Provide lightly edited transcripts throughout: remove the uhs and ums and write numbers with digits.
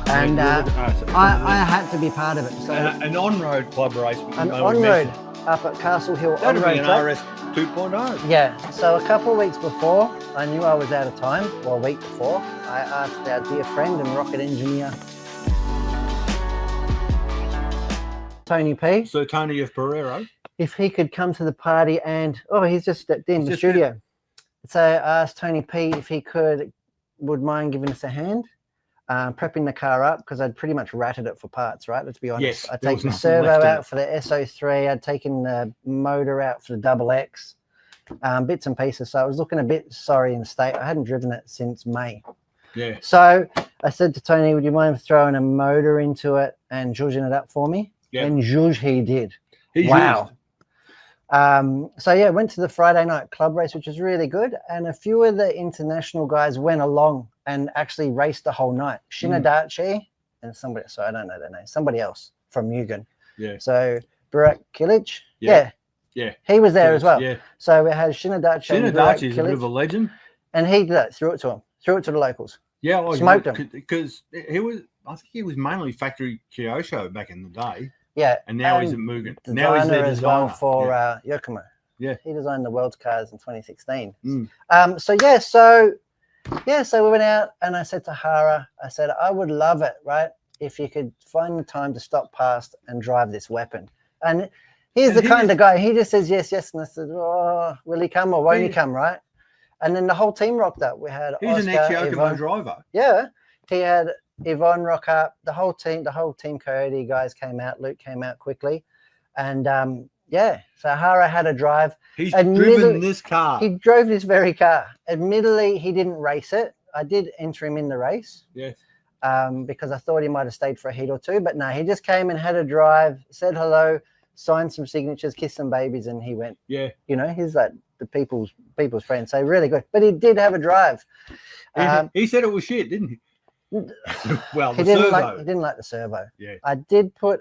And I had to be part of it. So an on-road club race. An on-road up at Castle Hill That'd on-road be an track. RS2.0. Yeah. So a couple of weeks before, I knew I was out of time. Well, a week before, I asked our dear friend and rocket engineer, Tony P. So Tony of Pereiro, if he could come to the party and, he's just stepped in the studio. So I asked Tony P if he would mind giving us a hand, prepping the car up, because I'd pretty much ratted it for parts, right? Let's be honest. Yes, I'd taken the servo out for the SO3. I'd taken the motor out for the double X, bits and pieces. So I was looking a bit sorry in state. I hadn't driven it since May. Yeah. So I said to Tony, would you mind throwing a motor into it and zhuzhing it up for me? Yeah. And zhuzh he did. Wow. So yeah, went to the Friday night club race, which was really good, and a few of the international guys went along and actually raced the whole night. Shinadachi and somebody, so I don't know their name, somebody else from Mugen. Yeah. So Burak Kilic, yeah, he was there as well. Yeah. So we had Shinadachi. Shinadachi is a bit of a legend, and he did that, threw it to the locals. Yeah, well, smoked him because he was. I think he was mainly factory Kyosho back in the day. Yeah, and now he's at Mugen. Now he's their designer as well for Yokomo. Yeah, he designed the world's cars in 2016. So we went out, and I said to Hara, I said, I would love it, right, if you could find the time to stop past and drive this weapon. And he's the kind of guy, he just says yes, yes, and I said, oh, will he come or won't he come, right? And then the whole team rocked up. We had He's an ex-Yokomo driver. Yeah, he had Yvonne rock up, the whole team Coyote guys came out, Luke came out quickly, and so Hara had a drive. He's driven this car. He drove this very car. Admittedly, he didn't race it. I did enter him in the race. Yes. Because I thought he might have stayed for a heat or two, but no, he just came and had a drive, said hello, signed some signatures, kissed some babies, and he went. Yeah. You know, he's like the people's friend, so really good. But he did have a drive. He said it was shit, didn't he? Well, he didn't like the servo. Yeah. I did put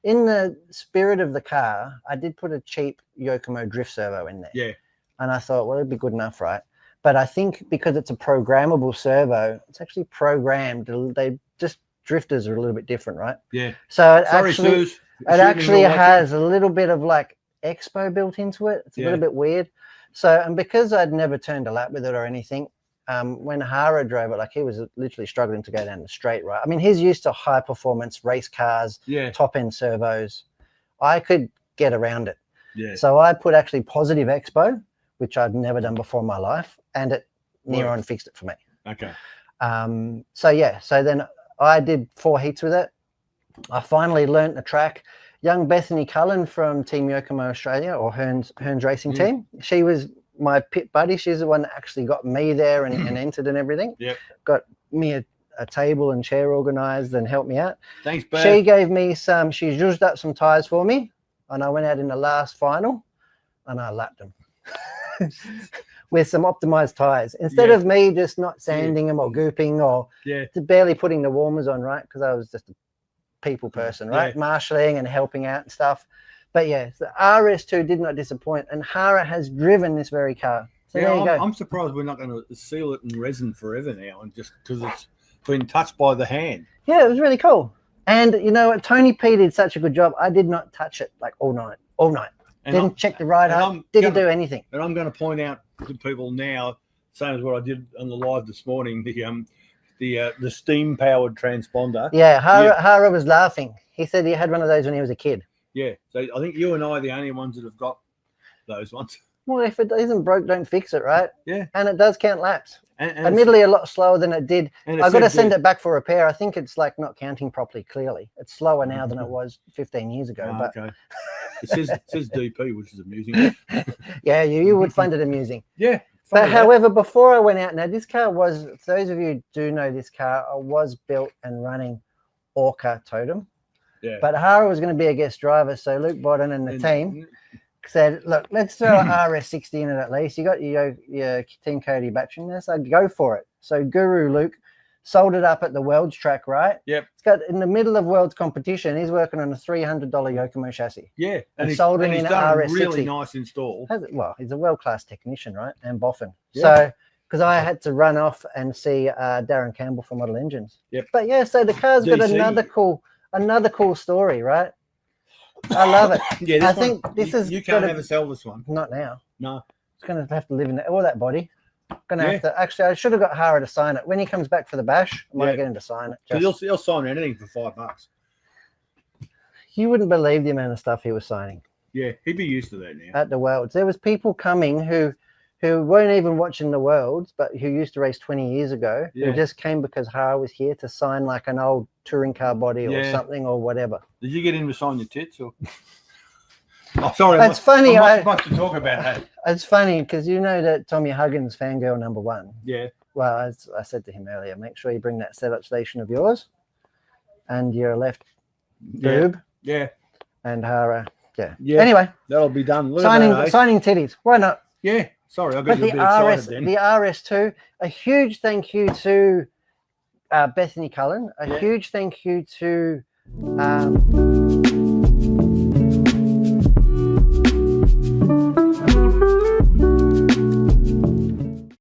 in the spirit of the car, I did put a cheap Yokomo drift servo in there. Yeah. And I thought, well, it'd be good enough, right? But I think because it's a programmable servo, it's actually programmed. They just drifters are a little bit different, right? Yeah. So it actually has a little bit of like expo built into it. It's a little bit weird. So, and because I'd never turned a lap with it or anything, when Hara drove it, like he was literally struggling to go down the straight, right? I mean, he's used to high performance race cars, top end servos. I could get around it. Yeah. So I put actually positive expo, which I'd never done before in my life, and it near on fixed it for me. Okay. So then I did 4 heats with it. I finally learnt the track. Young Bethany Cullen from Team Yokomo Australia, or Hearns Racing Team, she was my pit buddy. She's the one that actually got me there and entered and everything. Yep. Got me a table and chair organized and helped me out. Thanks, Beth. She gave me she zhuzhed up some tires for me, and I went out in the last final and I lapped them with some optimized tires instead of me just not sanding them or gooping or barely putting the warmers on, right? Because I was just a people person, right? Marshalling and helping out and stuff. But the RS2 did not disappoint, and Hara has driven this very car. So there you go. I'm surprised we're not going to seal it in resin forever now, and just because it's been touched by the hand. Yeah, it was really cool. And you know what? Tony P did such a good job. I did not touch it like all night. And didn't check the ride home. Didn't do anything. And I'm going to point out to people now, same as what I did on the live this morning, the steam powered transponder. Yeah, Hara was laughing. He said he had one of those when he was a kid. Yeah, so I think you and I are the only ones that have got those ones. Well, if it isn't broke, don't fix it, right? Yeah. And it does count laps. And admittedly, a lot slower than it did. I've got to send it back for repair. I think it's like not counting properly, clearly. It's slower now than it was 15 years ago. But okay. It says DP, which is amusing. Yeah, you would find it amusing. Yeah. But however, before I went out, now this car was, for those of you who do know this car, was built and running Orca Totem. Yeah. But Hara was going to be a guest driver, so Luke Bordon and the team said, look, let's throw an RS60 in it at least. You got your Team Cody battery in there, so go for it. So Guru Luke sold it up at the Worlds track, right? Yep. It's got in the middle of Worlds competition. He's working on a $300 Yokomo chassis. Yeah. And he sold it in done RS60. A really nice install. Well, he's a world-class technician, right? And boffin. Yeah. So because I had to run off and see Darren Campbell from Model Engines. Yep. But yeah, so the car's got another cool story, right? I love it. Yeah, I think this is you can't ever sell this one. Not now. No. It's going to have to live in all that body. Gonna have to. Actually, I should have got Hara to sign it when he comes back for the bash. I might get him to sign it. He'll sign anything for $5. You wouldn't believe the amount of stuff he was signing. Yeah, he'd be used to that now. At the Worlds, there was people coming who weren't even watching the Worlds, but who used to race 20 years ago. Who just came because Hara was here to sign like an old touring car body or something or whatever. Did you get him to sign your tits or? Oh, sorry. That's funny. I'm not supposed to talk about that. It's funny because you know that Tommy Huggins fangirl #1. Yeah. Well, as I said to him earlier, make sure you bring that setup station of yours and your left boob. Yeah. And Hara. Yeah. Anyway, that'll be done. Signing titties. Why not? Yeah. Sorry, I got you a bit excited then. The RS2. A huge thank you to Bethany Cullen. A huge thank you to